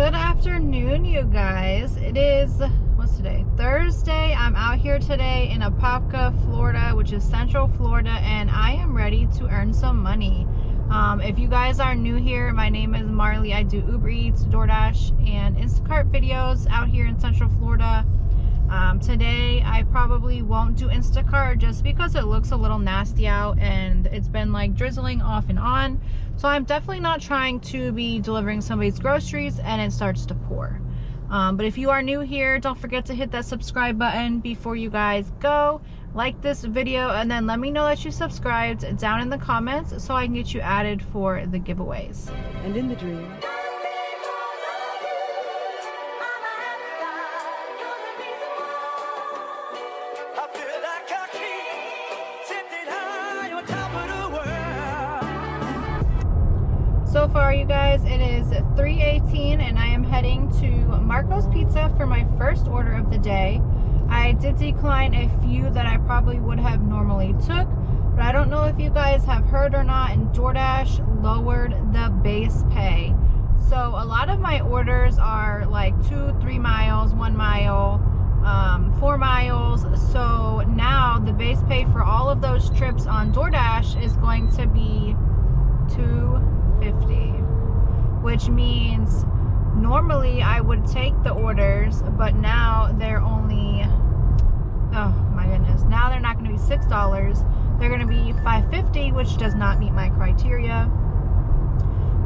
Good afternoon, you guys. It is, what's today? Thursday. I'm out here today in Apopka, Florida, which is Central Florida, and I am ready to earn some money. If you guys are new here, my name is Marlee. I do Ubereats, DoorDash, and Instacart videos out here in Central Florida. Today, I probably won't do Instacart just because it looks a little nasty out and it's been like drizzling off and on. So I'm definitely not trying to be delivering somebody's groceries and it starts to pour. But if you are new here, don't forget to hit that subscribe button before you guys go. Like this video and then let me know that you subscribed down in the comments so I can get you added for the giveaways. And in the dream. So far, you guys, it is 3:18 and I am heading to Marco's Pizza for my first order of the day. I did decline a few that I probably would have normally took, but I don't know if you guys have heard or not, and DoorDash lowered the base pay. So a lot of my orders are like 2-3 miles, 1 mile, 4 miles. So now the base pay for all of those trips on DoorDash is going to be $2.50, which means normally I would take the orders, but now they're only, oh my goodness, now they're not going to be $6, they're going to be $5.50, which does not meet my criteria.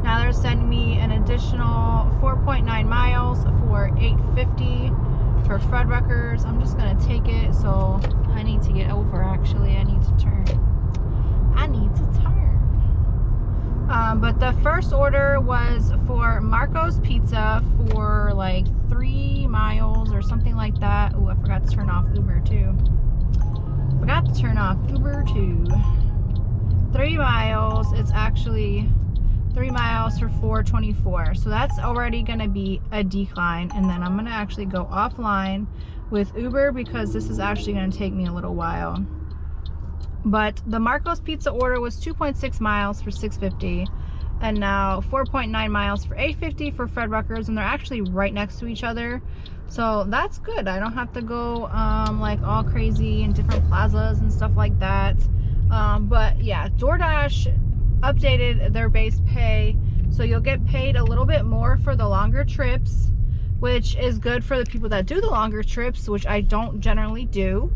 Now they're sending me an additional 4.9 miles for $8.50 for Fredwreckers. I'm just going to take it, so I need to get over. Actually, I need to turn. But the first order was for Marco's Pizza for like 3 miles or something like that. Oh, I forgot to turn off Uber too. Forgot to turn off Uber too. 3 miles. It's actually 3 miles for $4.24. So that's already going to be a decline. And then I'm going to actually go offline with Uber because this is actually going to take me a little while. But the Marco's Pizza order was 2.6 miles for $6.50, and now 4.9 miles for $8.50 for Fredwreckers, and they're actually right next to each other. So that's good. I don't have to go like all crazy in different plazas and stuff like that. But yeah, DoorDash updated their base pay, so you'll get paid a little bit more for the longer trips, which is good for the people that do the longer trips, which I don't generally do.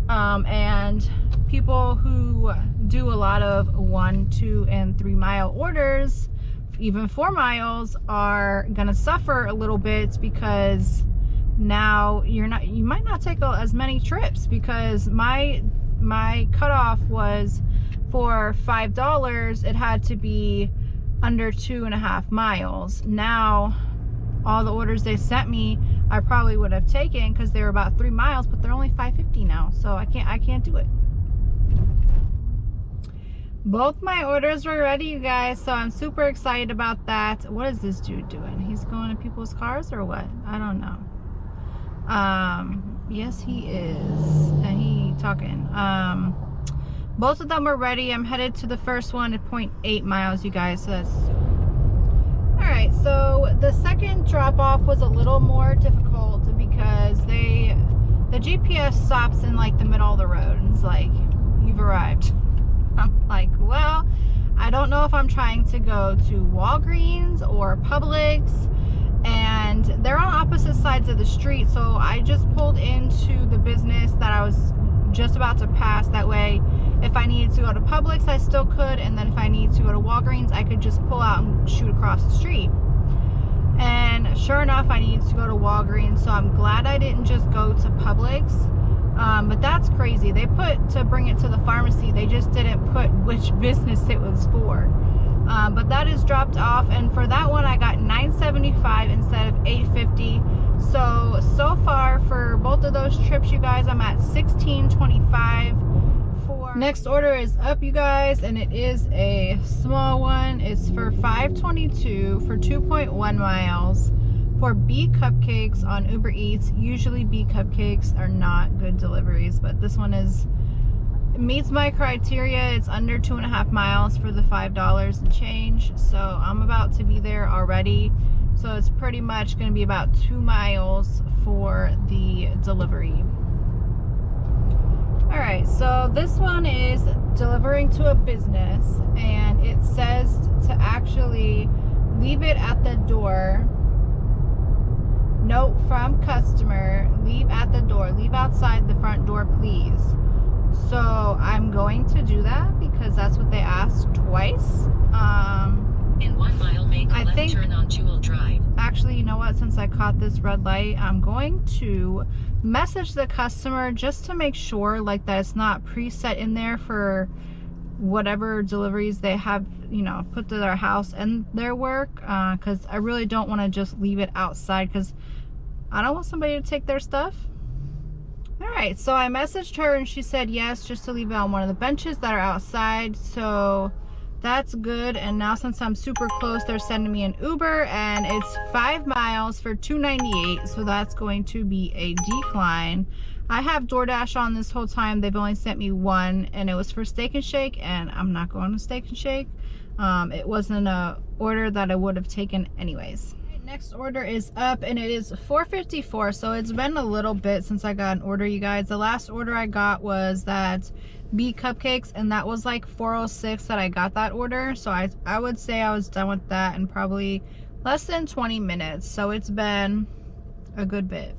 And people who do a lot of 1, 2, and 3 mile orders, even 4 miles, are gonna suffer a little bit because now you might not take as many trips, because my cutoff was for $5, it had to be under 2.5 miles. Now all the orders they sent me I probably would have taken because they were about 3 miles, but they're only $5.50 now, so I can't do it. Both my orders were ready, you guys, so I'm super excited about that. What is this dude doing? He's going to people's cars or what? I don't know. Yes, he is, and he talking. Both of them are ready. I'm headed to the first one at 0.8 miles, you guys, so that's alright. So the second drop-off was a little more difficult because the GPS stops in like the middle of the road and it's like, you've arrived. I'm like, well, I don't know if I'm trying to go to Walgreens or Publix, and they're on opposite sides of the street, so I just pulled into the business that I was just about to pass. That way, if I needed to go to Publix, I still could, and then if I needed to go to Walgreens, I could just pull out and shoot across the street. And sure enough, I needed to go to Walgreens, so I'm glad I didn't just go to Publix. But that's crazy. They put to bring it to the pharmacy, they just didn't put which business it was for. But that is dropped off, and for that one I got $9.75 instead of $8.50. So far for both of those trips, you guys, I'm at $16.25. For next order is up, you guys, and it is a small one. It's for $5.22 for 2.1 miles for B cupcakes on Uber Eats. Usually B cupcakes are not good deliveries, but this one meets my criteria. It's under 2.5 miles for the $5 and change, so I'm about to be there already. So it's pretty much going to be about 2 miles for the delivery. All right, so this one is delivering to a business, and it says to actually leave it at the door. Note from customer, leave at the door, leave outside the front door, please. So I'm going to do that because that's what they asked twice. In 1 mile, make a left turn on Youll Drive. Actually, you know what? Since I caught this red light, I'm going to message the customer just to make sure like that it's not preset in there for whatever deliveries they have, you know, put to their house and their work. Because I really don't want to just leave it outside because I don't want somebody to take their stuff. All right, so I messaged her and she said yes, just to leave it on one of the benches that are outside. So that's good. And now since I'm super close, they're sending me an Uber, and it's 5 miles for $2.98. So that's going to be a decline. I have DoorDash on this whole time. They've only sent me one, and it was for Steak and Shake, and I'm not going to Steak and Shake. It wasn't a order that I would have taken anyways. Next order is up, and it is $4.54. So it's been a little bit since I got an order, you guys. The last order I got was that bee cupcakes, and that was like $4.06 that I got that order. So I would say I was done with that in probably less than 20 minutes. So it's been a good bit.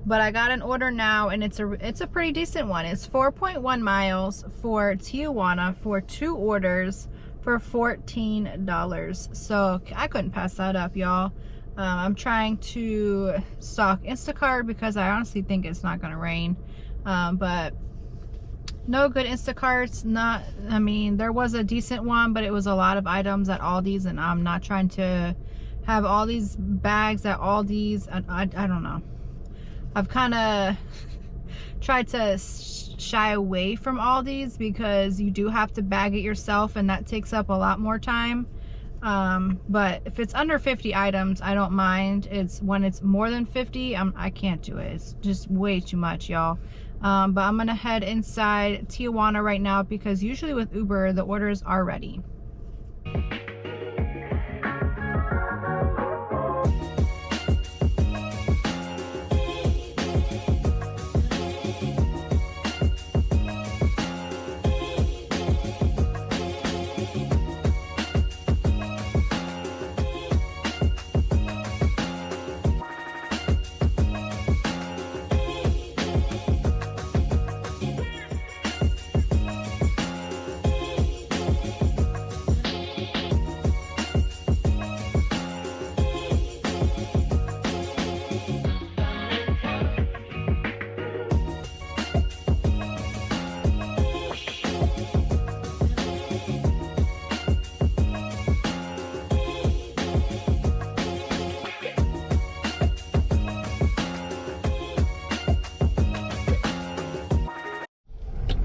But I got an order now, and it's a pretty decent one. It's 4.1 miles for Tijuana for 2 orders for $14. So I couldn't pass that up, y'all. I'm trying to stock Instacart because I honestly think it's not gonna rain. But no good Instacarts. Not, I mean, there was a decent one, but it was a lot of items at Aldi's, and I'm not trying to have all these bags at Aldi's. And I don't know. I've kind of tried to shy away from Aldi's because you do have to bag it yourself, and that takes up a lot more time. But if it's under 50 items, I don't mind. It's when it's more than 50, I can't do it. It's just way too much, y'all. But I'm gonna head inside Tijuana right now because usually with Uber, the orders are ready.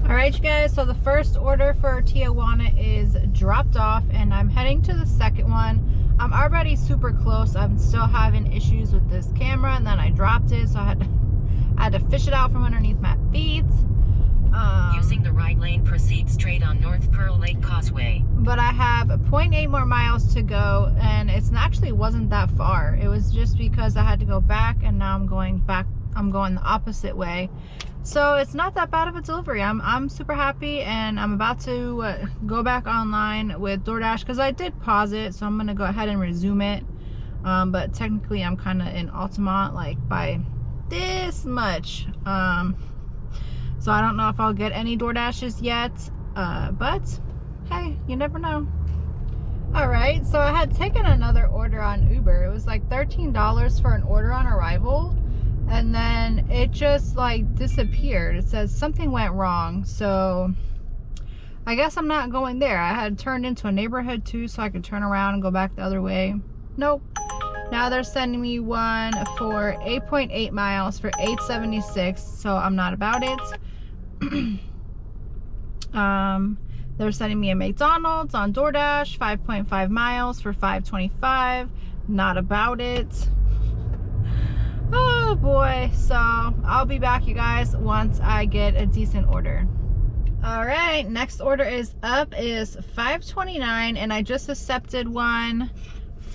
Alright, you guys, so the first order for Tijuana is dropped off, and I'm heading to the second one. I'm already super close. I'm still having issues with this camera, and then I dropped it, so I had to fish it out from underneath my feet. Using the right lane, proceed straight on North Pearl Lake Causeway. But I have 0.8 more miles to go, and it actually wasn't that far. It was just because I had to go back, and now I'm going back. I'm going the opposite way. So it's not that bad of a delivery. I'm super happy, and I'm about to go back online with DoorDash because I did pause it, so I'm gonna go ahead and resume it. But technically I'm kind of in Altamont, like by this much. So I don't know if I'll get any DoorDashes yet, but hey, you never know. All right, so I had taken another order on Uber. It was like $13 for an order on arrival, and then it just like disappeared. It says something went wrong, so I guess I'm not going there. I had turned into a neighborhood too, so I could turn around and go back the other way. Nope. Now they're sending me one for 8.8 miles for $8.76, so I'm not about it. They're sending me a McDonald's on DoorDash, 5.5 miles for $5.25. Not about it. Oh boy. So I'll be back, you guys, once I get a decent order. All right, next order is up, is $5.29, and I just accepted one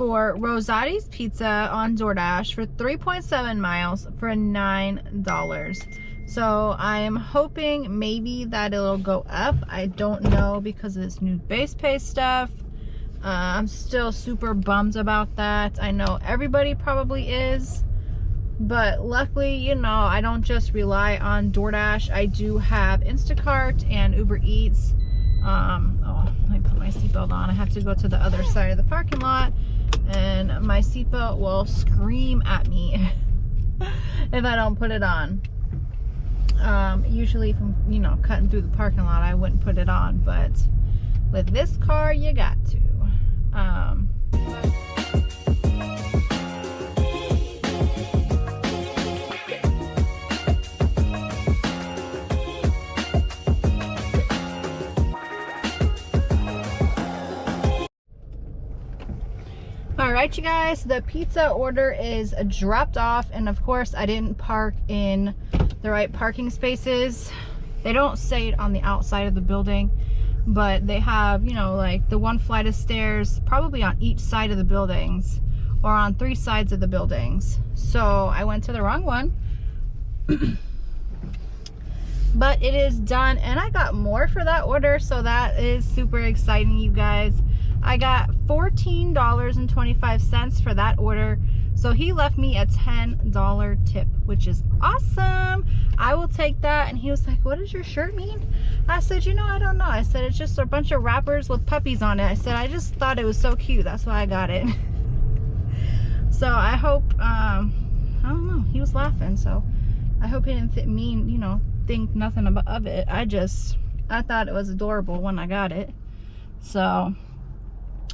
for Rosati's Pizza on DoorDash for 3.7 miles for $9. So I am hoping maybe that it'll go up. I don't know because of this new base pay stuff. I'm still super bummed about that. I know everybody probably is, but luckily, you know, I don't just rely on DoorDash. I do have Instacart and Uber Eats. Oh, let me put my seatbelt on. I have to go to the other side of the parking lot, and my seatbelt will scream at me if I don't put it on. Usually if I'm, you know, cutting through the parking lot, I wouldn't put it on, but with this car, you got to. All right, you guys, the pizza order is dropped off, and of course I didn't park in the right parking spaces. They don't say it on the outside of the building, but they have, you know, like the one flight of stairs probably on each side of the buildings, or on 3 sides of the buildings. So I went to the wrong one. But it is done, and I got more for that order, so that is super exciting, you guys. I got $14.25 for that order. So he left me a $10 tip, which is awesome. I will take that. And he was like, what does your shirt mean? I said, you know, I don't know. I said, it's just a bunch of wrappers with puppies on it. I said, I just thought it was so cute. That's why I got it. So I hope, I don't know. He was laughing. So I hope he didn't think nothing of it. I thought it was adorable when I got it. So...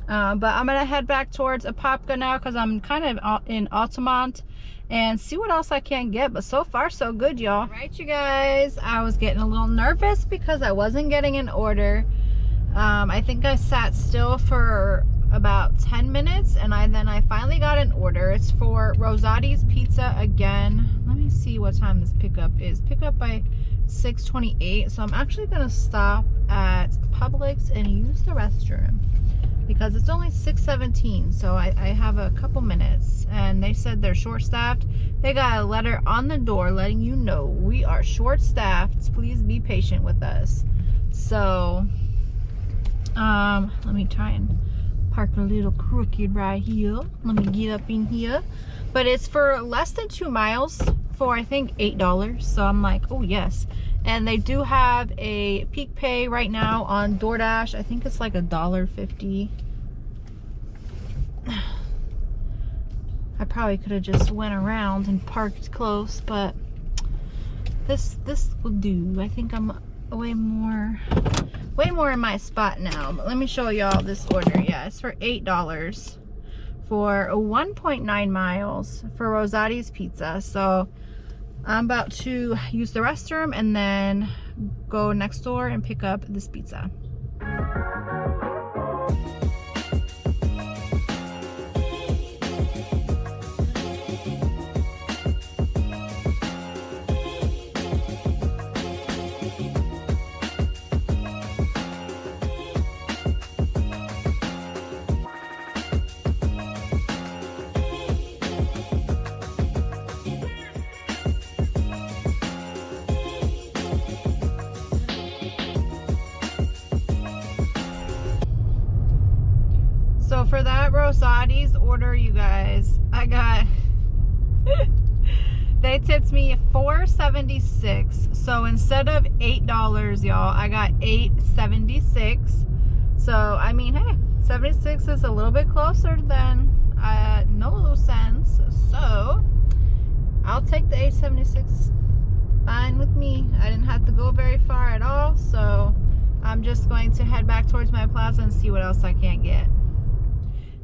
but I'm gonna head back towards Apopka now because I'm kind of in Altamont and see what else I can get. But so far so good, y'all. All right, you guys, I was getting a little nervous because I wasn't getting an order. I think I sat still for about 10 minutes, and then I finally got an order. It's for Rosati's Pizza again. Let me see what time this pickup is. Pickup by 6:28. So I'm actually gonna stop at Publix and use the restroom, because it's only 6:17, so I have a couple minutes. And they said they're short-staffed. They got a letter on the door letting you know we are short-staffed. Please be patient with us. So, let me try and park a little crooked right here. Let me get up in here. But it's for less than 2 miles for, I think, $8. So I'm like, oh yes. And they do have a peak pay right now on DoorDash. I think it's like $1.50. I probably could have just went around and parked close, but this will do. I think I'm way more in my spot now. But let me show y'all this order. Yeah, it's for $8 for 1.9 miles for Rosati's Pizza. So I'm about to use the restroom and then go next door and pick up this pizza. So for that Rosati's order, you guys, I got, they tipped me $4.76. So instead of $8, y'all, I got $8.76. So, I mean, hey, 76 is a little bit closer than no cents. So, I'll take the $8.76. Fine with me. I didn't have to go very far at all. So, I'm just going to head back towards my plaza and see what else I can get.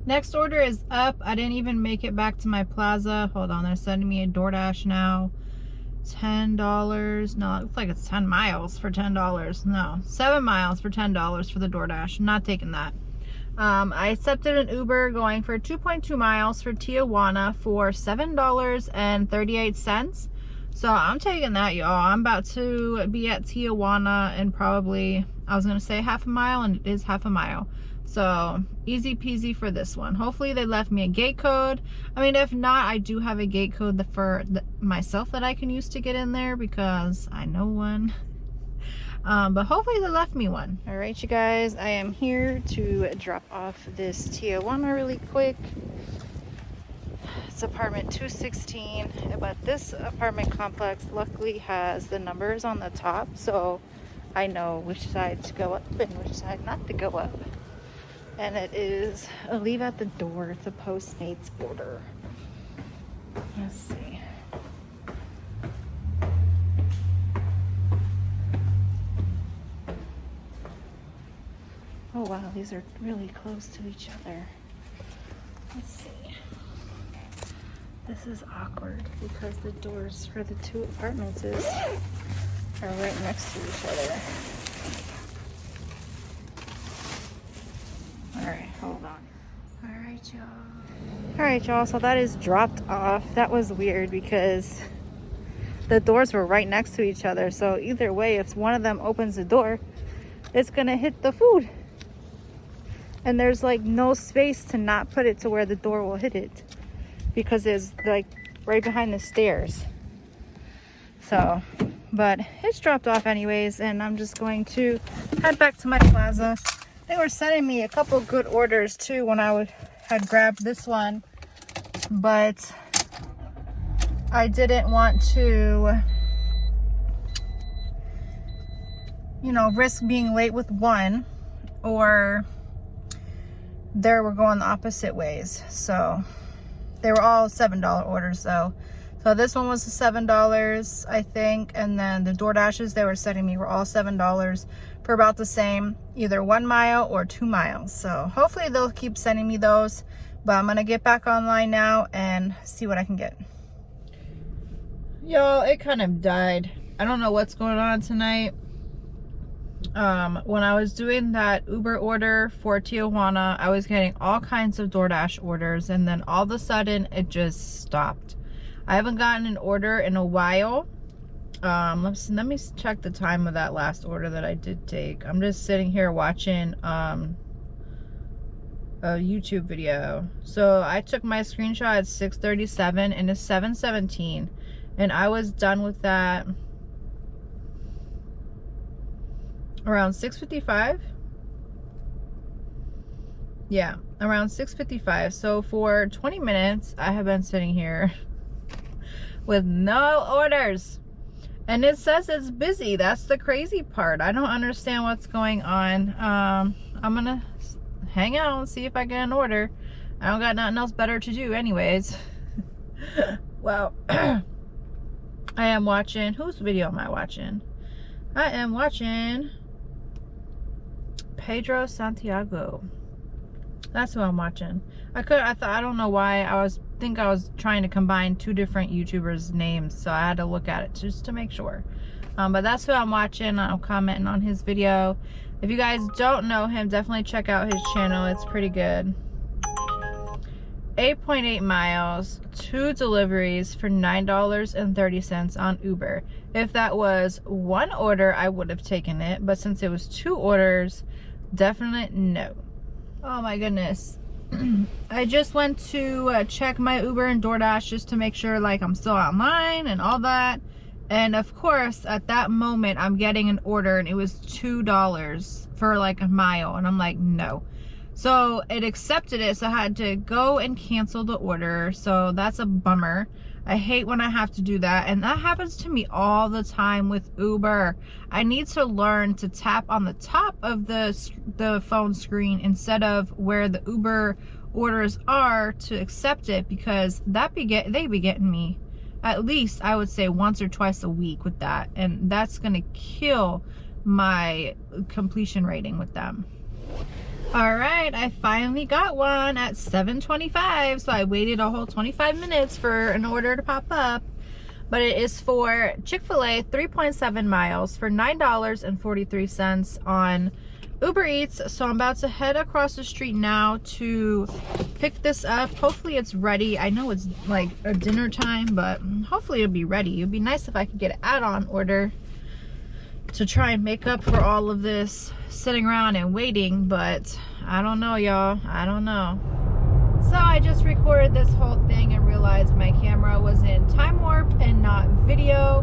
Next order is up. I didn't even make it back to my plaza. Hold on, they're sending me a DoorDash now. $10. No, it looks like it's 10 miles for $10. No, 7 miles for $10 for the DoorDash. I'm not taking that. I accepted an Uber going for 2.2 miles for Tijuana for $7.38. So I'm taking that, y'all. I'm about to be at Tijuana in probably, I was going to say half a mile, and it is half a mile. So easy peasy for this one. Hopefully they left me a gate code. I mean, if not, I do have a gate code for myself that I can use to get in there because I know one. But hopefully they left me one. All right, you guys, I am here to drop off this Tijuana really quick. It's apartment 216, but this apartment complex luckily has the numbers on the top, so I know which side to go up and which side not to go up. And it is a leave at the door. It's a Postmates order. Let's see. Oh wow, these are really close to each other. Let's see. This is awkward because the doors for the two apartments are right next to each other. Alright, hold on. Alright, y'all. So that is dropped off. That was weird because the doors were right next to each other. So either way, if one of them opens the door, it's gonna hit the food. And there's like no space to not put it to where the door will hit it, because it's like right behind the stairs. So, but it's dropped off anyways, and I'm just going to head back to my plaza. They were sending me a couple good orders too when I had grabbed this one, but I didn't want to, you know, risk being late with one, or they were going the opposite ways. So they were all $7 orders though. So this one was $7, I think, and then the DoorDashes they were sending me were all $7 for about the same, either 1 mile or 2 miles. So hopefully they'll keep sending me those, but I'm gonna get back online now and see what I can get. Yo, it kind of died. I don't know what's going on tonight. When I was doing that Uber order for Tijuana, I was getting all kinds of DoorDash orders, and then all of a sudden it just stopped. I haven't gotten an order in a while. Let me check the time of that last order that I did take. I'm just sitting here watching a YouTube video. So I took my screenshot at 6:37 and it's 7:17, and I was done with that around 6:55. Yeah, around 6:55. So for 20 minutes I have been sitting here with no orders, and it says it's busy. That's the crazy part. I don't understand what's going on. I'm gonna hang out and see if I get an order. I don't got nothing else better to do anyways. Well, I am watching, whose video am I watching? I am watching Pedro Santiago. That's who I'm watching. I don't know why I was trying to combine two different YouTubers' names, so I had to look at it just to make sure. But that's who I'm watching. I'm commenting on his video. If you guys don't know him, definitely check out his channel. It's pretty good. 8.8 miles, 2 deliveries for $9.30 on Uber. If that was one order, I would have taken it, but since it was 2 orders, definitely no. Oh my goodness. I just went to check my Uber and DoorDash just to make sure like I'm still online and all that, and of course at that moment I'm getting an order and it was $2 for like a mile, and I'm like no. So it accepted it, so I had to go and cancel the order. So that's a bummer. I hate when I have to do that, and that happens to me all the time with Uber. I need to learn to tap on the top of the phone screen instead of where the Uber orders are to accept it, because they be getting me at least, I would say, once or twice a week with that, and that's gonna kill my completion rating with them. All right, I finally got one at 7:25, so I waited a whole 25 minutes for an order to pop up, but it is for Chick-fil-A, 3.7 miles for $9.43 on Uber Eats. So I'm about to head across the street now to pick this up. Hopefully it's ready. I know it's like a dinner time, but hopefully it'll be ready. It'd be nice if I could get an add-on order to try and make up for all of this sitting around and waiting, but I don't know, y'all. I don't know. So I just recorded this whole thing and realized my camera was in time warp and not video.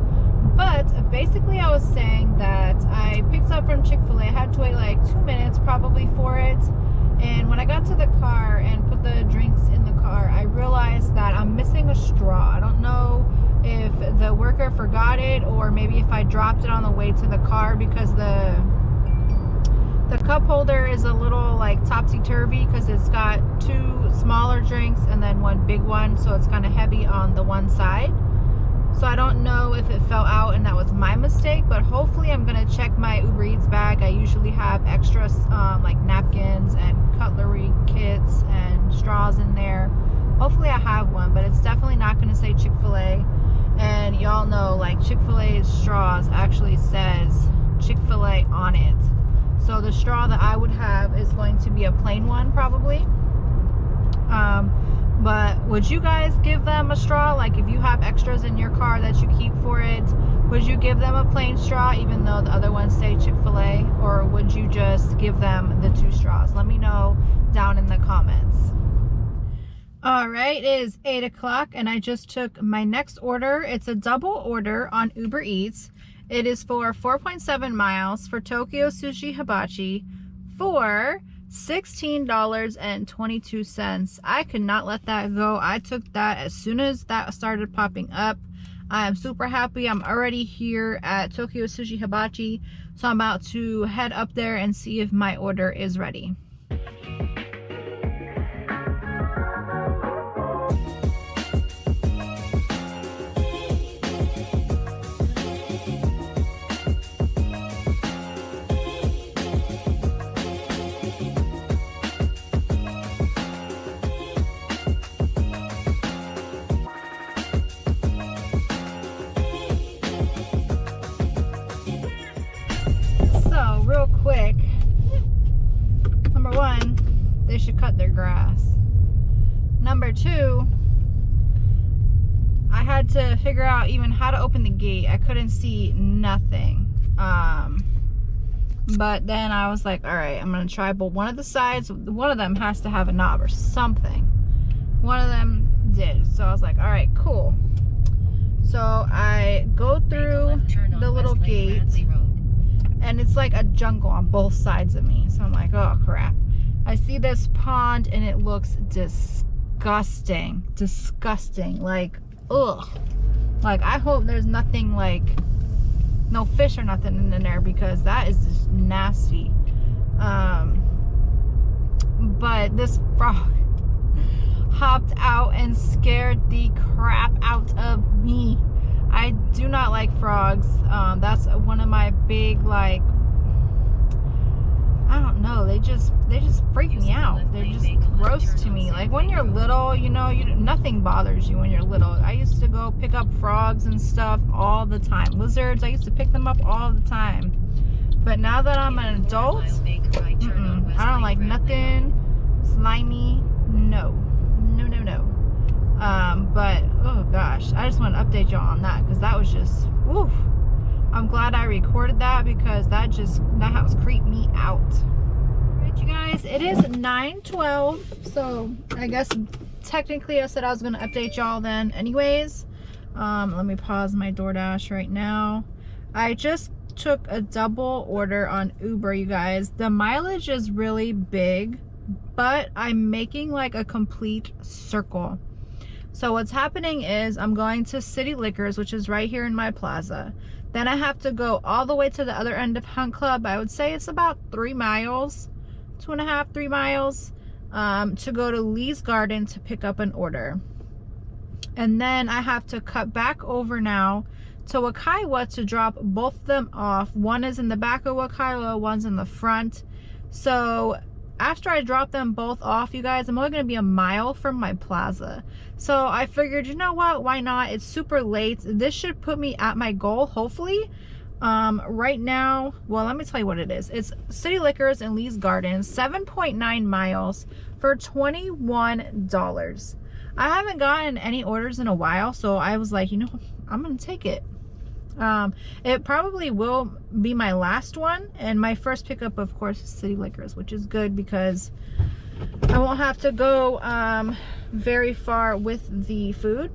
But basically I was saying that I picked up from Chick-fil-A. I had to wait like 2 minutes probably for it. And when I got to the car and put the drinks in the car, I realized that I'm missing a straw. I don't know if the worker forgot it or maybe if I dropped it on the way to the car, because the cup holder is a little like topsy-turvy because it's got 2 smaller drinks and then 1 big one, so it's kind of heavy on the one side. So I don't know if it fell out and that was my mistake, but hopefully I'm gonna check my Uber Eats bag. I usually have extra like napkins and cutlery kits and straws in there. Hopefully I have one, but it's definitely not gonna say Chick-fil-A. And y'all know, like, Chick-fil-A's straws actually says Chick-fil-A on it. So the straw that I would have is going to be a plain one probably. But would you guys give them a straw? Like, if you have extras in your car that you keep for it, would you give them a plain straw even though the other ones say Chick-fil-A? Or would you just give them the 2 straws? Let me know down in the comments. Alright, it is 8 o'clock and I just took my next order. It's a double order on Uber Eats. It is for 4.7 miles for Tokyo Sushi Hibachi for $16.22. I could not let that go. I took that as soon as that started popping up. I am super happy. I'm already here at Tokyo Sushi Hibachi, so I'm about to head up there and see if my order is ready. Real quick, number 1, they should cut their grass. Number 2, I had to figure out even how to open the gate. I couldn't see nothing. But then I was like, all right, I'm gonna try, but one of the sides, one of them has to have a knob or something. One of them did, so I was like, all right, cool. So I go through the little gate, and it's like a jungle on both sides of me. So I'm like, oh crap. I see this pond and it looks disgusting. Disgusting. Like, ugh. Like, I hope there's nothing, like, no fish or nothing in there, because that is just nasty. But this frog hopped out and scared the crap out of me. I do not like frogs. That's one of my big, like, I don't know, they just freak me out. They're just gross to me. Like, when you're little, you know, nothing bothers you when you're little. I used to go pick up frogs and stuff all the time. Lizards, I used to pick them up all the time. But now that I'm an adult, I don't like nothing slimy. No. But oh gosh, I just want to update y'all on that, because that was just, woof. I'm glad I recorded that, because that house creeped me out. Alright, you guys, it is 9:12, so I guess technically I said I was going to update y'all then anyways. Let me pause my DoorDash right now. I just took a double order on Uber, you guys. The mileage is really big, but I'm making like a complete circle. So what's happening is I'm going to City Liquors, which is right here in my plaza. Then I have to go all the way to the other end of Hunt Club. I would say it's about 3 miles, 2.5, 3 miles, to go to Lee's Garden to pick up an order. And then I have to cut back over now to Wakaiwa to drop both of them off. One is in the back of Wakaiwa, one's in the front. So after I drop them both off, you guys, I'm only going to be a mile from my plaza. So I figured, you know what, why not? It's super late. This should put me at my goal, hopefully. Right now, well, let me tell you what it is. It's City Liquors in Lee's Garden, 7.9 miles for $21. I haven't gotten any orders in a while, so I was like, you know, I'm going to take it. It probably will be my last one, and my first pickup, of course, is City Liquors, which is good because I won't have to go very far with the food.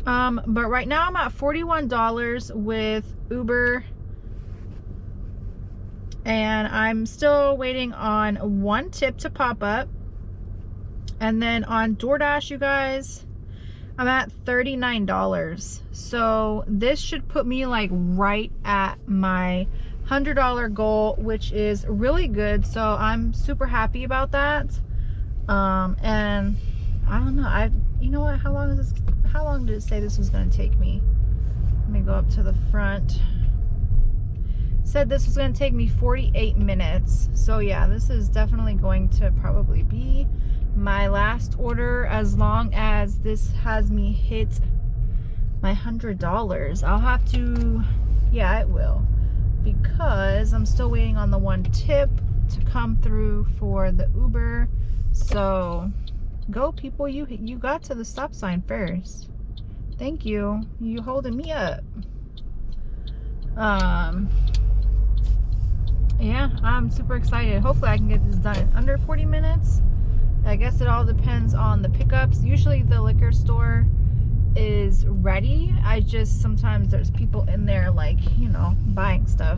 But right now I'm at $41 with Uber, and I'm still waiting on one tip to pop up. And then on DoorDash, you guys, I'm at $39. So this should put me like right at my $100 goal, which is really good. So I'm super happy about that. And I don't know, you know what, how long did it say this was going to take me? Let me go up to the front. It said this was going to take me 48 minutes. So yeah, this is definitely going to probably be my last order, as long as this has me hit my $100. I'll have to, yeah, it will, because I'm still waiting on the one tip to come through for the Uber. So go, people, you got to the stop sign first. Thank you. You holding me up. Yeah, I'm super excited. Hopefully I can get this done in under 40 minutes. I guess it all depends on the pickups. Usually the liquor store is ready. I just, sometimes there's people in there, like, you know, buying stuff.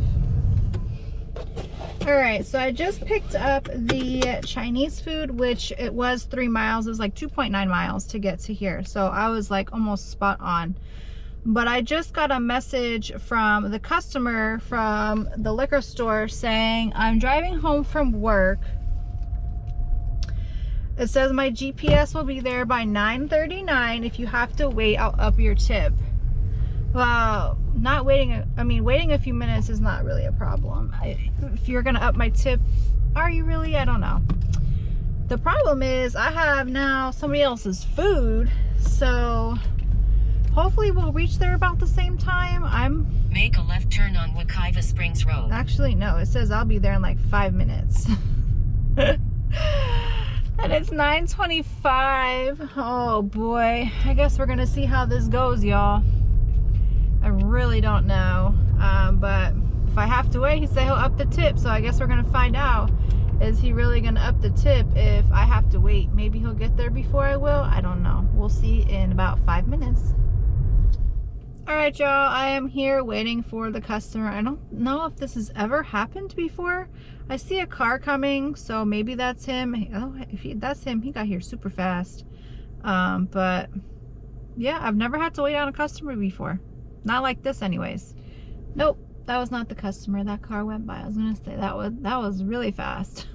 All right, so I just picked up the Chinese food, which it was 3 miles. It was like 2.9 miles to get to here. So I was like almost spot on. But I just got a message from the customer from the liquor store saying, I'm driving home from work. It says my GPS will be there by 9:39. If you have to wait, I'll up your tip. Well, not waiting, I mean, waiting a few minutes is not really a problem. If you're gonna up my tip, are you really? I don't know. The problem is I have now somebody else's food, so hopefully we'll reach there about the same time. Make a left turn on Wekiva Springs Road. Actually, no, it says I'll be there in like 5 minutes. And it's 9:25. Oh boy, I guess we're gonna see how this goes, y'all. I really don't know, but if I have to wait, he said he'll up the tip, so I guess we're gonna find out. Is he really gonna up the tip if I have to wait? Maybe he'll get there before I will. I don't know. We'll see in about 5 minutes. All right, y'all, I am here waiting for the customer. I don't know if this has ever happened before. I see a car coming, so maybe that's him. Oh, if that's him, he got here super fast. But yeah, I've never had to wait on a customer before. Not like this anyways. Nope, that was not the customer. That car went by. I was gonna say that was really fast.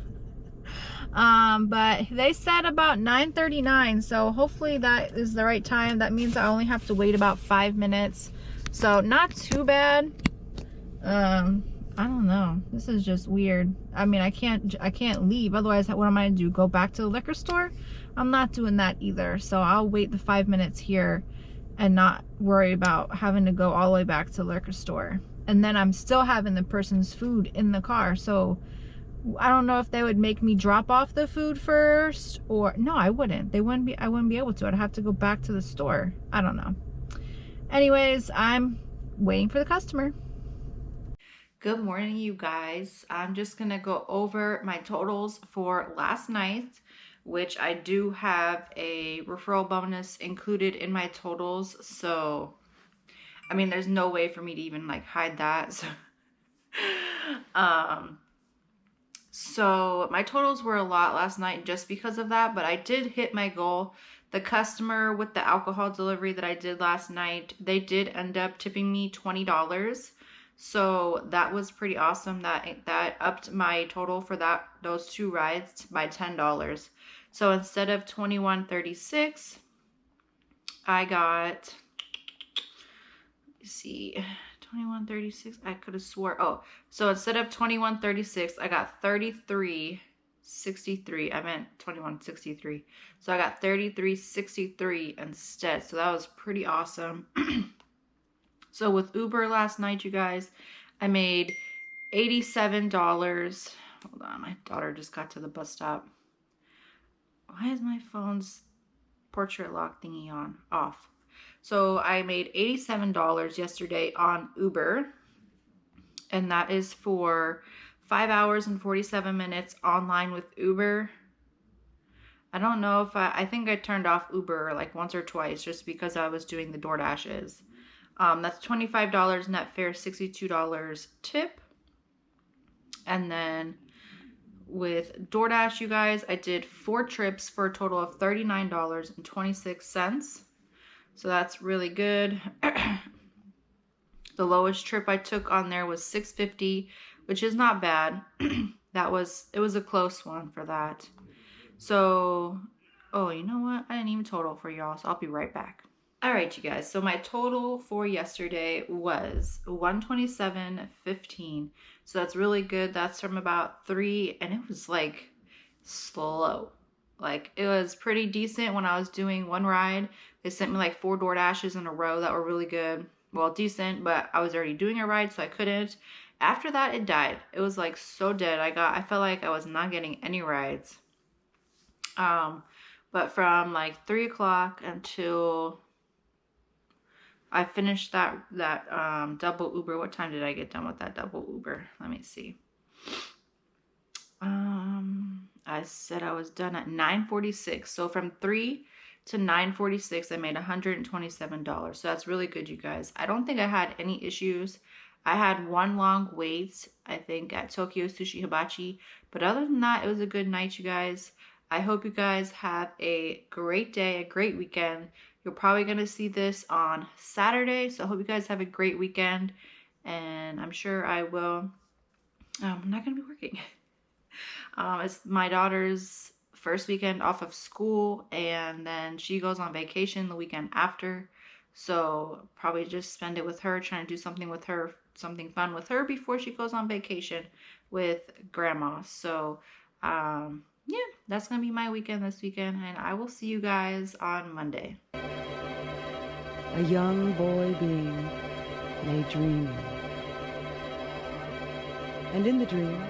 But they said about 9:39, so hopefully that is the right time. That means I only have to wait about 5 minutes, so not too bad. I don't know, this is just weird. I mean, I can't leave, otherwise what am I gonna do, go back to the liquor store? I'm not doing that either, so I'll wait the 5 minutes here and not worry about having to go all the way back to the liquor store. And then I'm still having the person's food in the car, so I don't know if they would make me drop off the food first, or no, I wouldn't. I wouldn't be able to. I'd have to go back to the store. I don't know. Anyways, I'm waiting for the customer. Good morning, you guys. I'm just gonna go over my totals for last night, which I do have a referral bonus included in my totals. So, I mean, there's no way for me to even like hide that. So my totals were a lot last night just because of that, but I did hit my goal. The customer with the alcohol delivery that I did last night, they did end up tipping me $20. So that was pretty awesome. That upped my total for those 2 rides by $10. So instead of $21.36, I got, let's see, $21.36. I could have swore. Oh, so instead of $21.36, I got $33.63. I meant $21.63. So I got $33.63 instead. So that was pretty awesome. So with Uber last night, you guys, I made $87. Hold on, my daughter just got to the bus stop. Why is my phone's portrait lock thingy off? So I made $87 yesterday on Uber, and that is for 5 hours and 47 minutes online with Uber. I don't know if I think I turned off Uber like once or twice just because I was doing the DoorDashes. That's $25 net fare, $62 tip. And then with DoorDash, you guys, I did 4 trips for a total of $39.26. So that's really good. The lowest trip I took on there was $6.50, which is not bad. It was a close one for that. So, oh, you know what? I didn't even total for y'all, so I'll be right back. All right, you guys. So my total for yesterday was $127.15. So that's really good. That's from about 3, and it was like slow. Like it was pretty decent when I was doing one ride. They sent me like 4 DoorDashes in a row that were really good. Well, decent, but I was already doing a ride, so I couldn't. After that, it died. It was like so dead. I felt like I was not getting any rides. But from like 3 o'clock until I finished that double Uber. What time did I get done with that double Uber? Let me see. I said I was done at 9:46. So from 3 to 9:46, I made $127. So that's really good, you guys. I don't think I had any issues. I had one long wait, I think, at Tokyo Sushi Hibachi. But other than that, it was a good night, you guys. I hope you guys have a great day, a great weekend. You're probably going to see this on Saturday. So I hope you guys have a great weekend. And I'm sure I will. I'm not going to be working. It's my daughter's first weekend off of school. And then she goes on vacation the weekend after. So probably just spend it with her, trying to do something with her, something fun with her before she goes on vacation with grandma. So, yeah, that's going to be my weekend this weekend, and I will see you guys on Monday. A young boy being lay dreaming, and in the dream